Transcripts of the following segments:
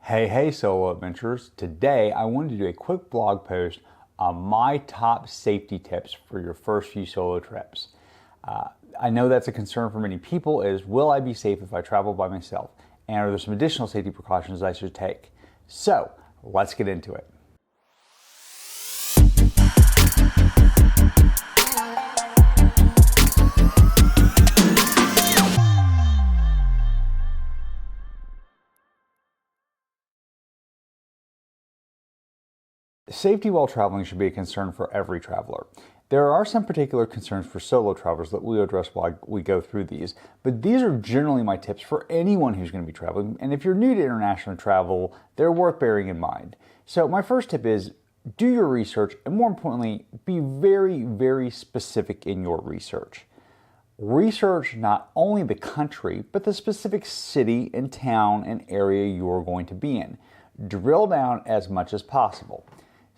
Hey solo adventurers. Today I wanted to do a quick blog post on my top safety tips for your first few solo trips. I know that's a concern for many people is, will I be safe if I travel by myself? And are there some additional safety precautions I should take? So let's get into it. Safety while traveling should be a concern for every traveler. There are some particular concerns for solo travelers that we'll address while we go through these, but these are generally my tips for anyone who's going to be traveling, and if you're new to international travel, they're worth bearing in mind. So my first tip is do your research, and more importantly, be very specific in your research. Research not only the country, but the specific city and town and area you're going to be in. Drill down as much as possible.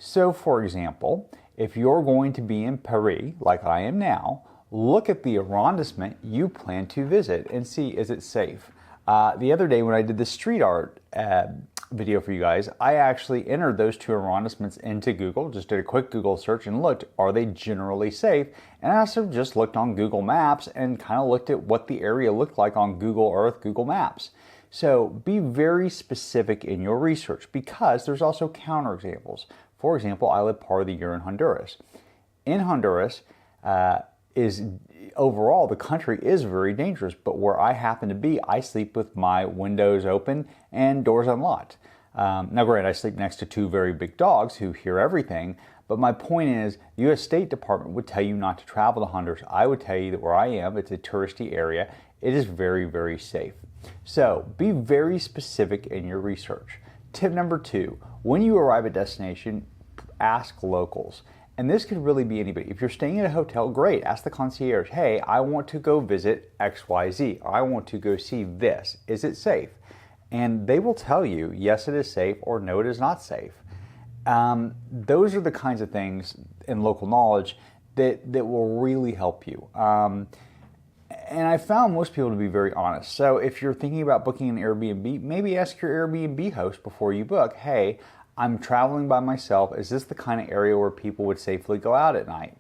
So, for example, if you're going to be in Paris, like I am now, look at the arrondissement you plan to visit and see, is it safe? The other day when I did the street art video for you guys, I actually entered those two arrondissements into Google, just did a quick Google search and looked, are they generally safe? And I also just looked on Google Maps and kind of looked at what the area looked like on Google Earth, Google Maps. So be very specific in your research because there's also counterexamples. For example, I live part of the year in Honduras. In Honduras, overall the country is very dangerous, but where I happen to be, I sleep with my windows open and doors unlocked. Now granted, I sleep next to two very big dogs who hear everything, but my point is, the U.S. State Department would tell you not to travel to Honduras. I would tell you that where I am, it's a touristy area, it is very safe. So be very specific in your research. Tip number 2, when you arrive at destination, ask locals. And this could really be anybody. If you're staying at a hotel, great, ask the concierge, hey, I want to go visit XYZ, or I want to go see this. Is it safe? And they will tell you, yes, it is safe, or no, it is not safe. Those are the kinds of things in local knowledge that will really help you. And I found most people to be very honest. So if you're thinking about booking an Airbnb, maybe ask your Airbnb host before you book, hey, I'm traveling by myself. Is this the kind of area where people would safely go out at night?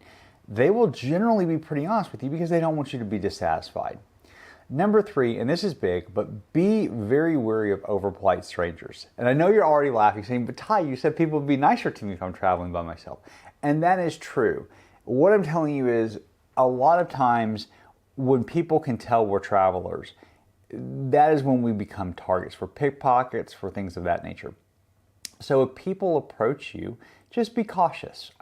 They will generally be pretty honest with you because they don't want you to be dissatisfied. Number 3, and this is big, but be very wary of overpolite strangers. And I know you're already laughing, saying, but Ty, you said people would be nicer to me if I'm traveling by myself. And that is true. What I'm telling you is a lot of times when people can tell we're travelers, that is when we become targets for pickpockets, for things of that nature. So if people approach you, just be cautious.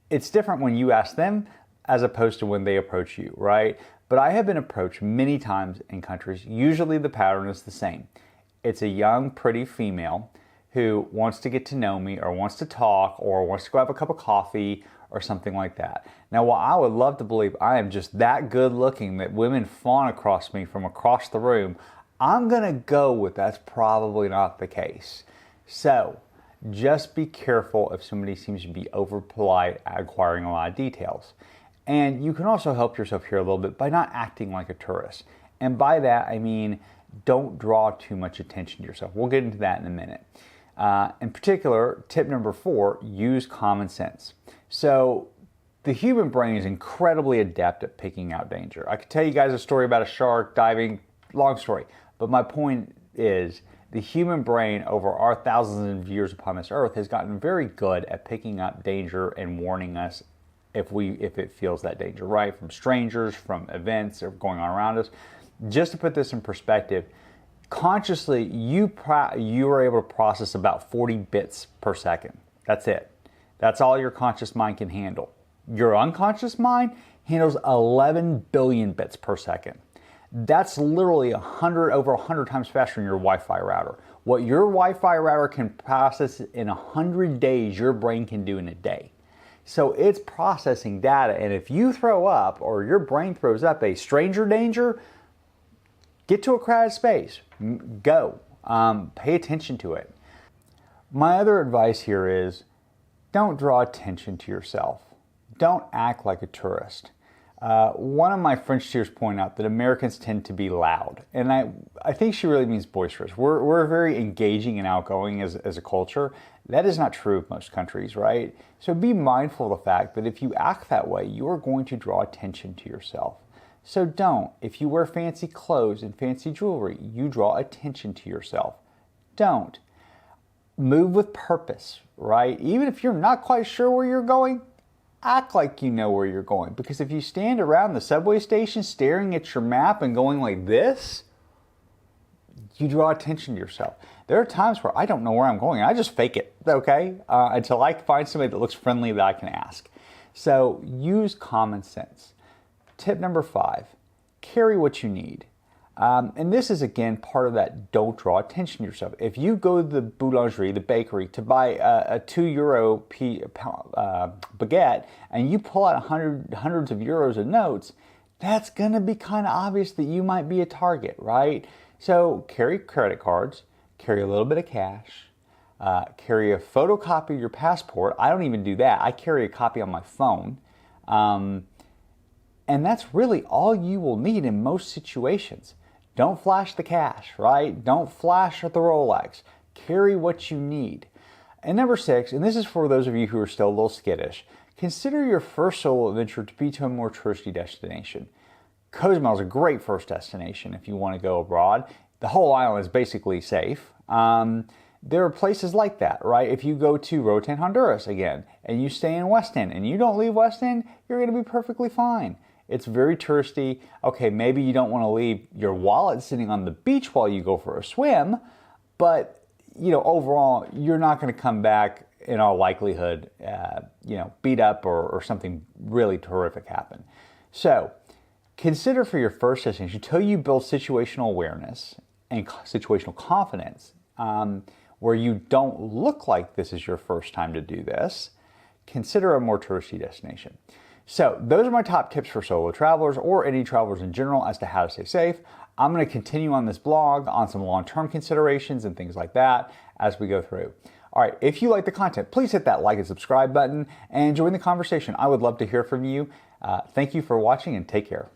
It's different when you ask them as opposed to when they approach you, right? But I have been approached many times in countries. Usually the pattern is the same. It's a young, pretty female who wants to get to know me or wants to talk or wants to go have a cup of coffee or something like that. Now, while I would love to believe I am just that good looking that women fawn across me from across the room, I'm gonna go with that's probably not the case. So just be careful if somebody seems to be over polite, acquiring a lot of details. And you can also help yourself here a little bit by not acting like a tourist. And by that, I mean, don't draw too much attention to yourself. We'll get into that in a minute. In particular, tip number 4, use common sense. So the human brain is incredibly adept at picking out danger. I could tell you guys a story about a shark diving, long story. But my point is, the human brain over our thousands of years upon this earth has gotten very good at picking up danger and warning us if it feels that danger, right? From strangers, from events that are going on around us. Just to put this in perspective, consciously, you are able to process about 40 bits per second. That's it. That's all your conscious mind can handle. Your unconscious mind handles 11 billion bits per second. That's literally over 100 times faster than your Wi-Fi router. What your Wi-Fi router can process in 100 days, your brain can do in a day. So it's processing data, and if you throw up or your brain throws up a stranger danger, get to a crowded space. Go. Pay attention to it. My other advice here is don't draw attention to yourself. Don't act like a tourist. One of my French teachers pointed out that Americans tend to be loud. And I think she really means boisterous. We're very engaging and outgoing as a culture. That is not true of most countries, right? So be mindful of the fact that if you act that way, you are going to draw attention to yourself. So don't. If you wear fancy clothes and fancy jewelry, you draw attention to yourself. Don't. Move with purpose, right? Even if you're not quite sure where you're going, act like you know where you're going. Because if you stand around the subway station staring at your map and going like this, you draw attention to yourself. There are times where I don't know where I'm going. I just fake it, okay? Until I find somebody that looks friendly that I can ask. So use common sense. Tip number 5, carry what you need. And this is, again, part of that don't draw attention to yourself. If you go to the boulangerie, the bakery, to buy a €2 baguette, and you pull out hundreds of euros of notes, that's going to be kind of obvious that you might be a target, right? So carry credit cards, carry a little bit of cash, carry a photocopy of your passport. I don't even do that. I carry a copy on my phone. And that's really all you will need in most situations. Don't flash the cash, right? Don't flash at the Rolex. Carry what you need. And number 6, and this is for those of you who are still a little skittish, consider your first solo adventure to be to a more touristy destination. Cozumel is a great first destination if you want to go abroad. The whole island is basically safe. There are places like that, right? If you go to Roatan, Honduras again, and you stay in West End and you don't leave West End, you're going to be perfectly fine. It's very touristy. Okay, maybe you don't want to leave your wallet sitting on the beach while you go for a swim, but overall, you're not going to come back in all likelihood, beat up or something really terrific happen. So consider for your first destination, until you build situational awareness and situational confidence, where you don't look like this is your first time to do this, consider a more touristy destination. So those are my top tips for solo travelers or any travelers in general as to how to stay safe. I'm going to continue on this blog on some long-term considerations and things like that as we go through. All right, if you like the content, please hit that like and subscribe button and join the conversation. I would love to hear from you. Thank you for watching and take care.